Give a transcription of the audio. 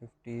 50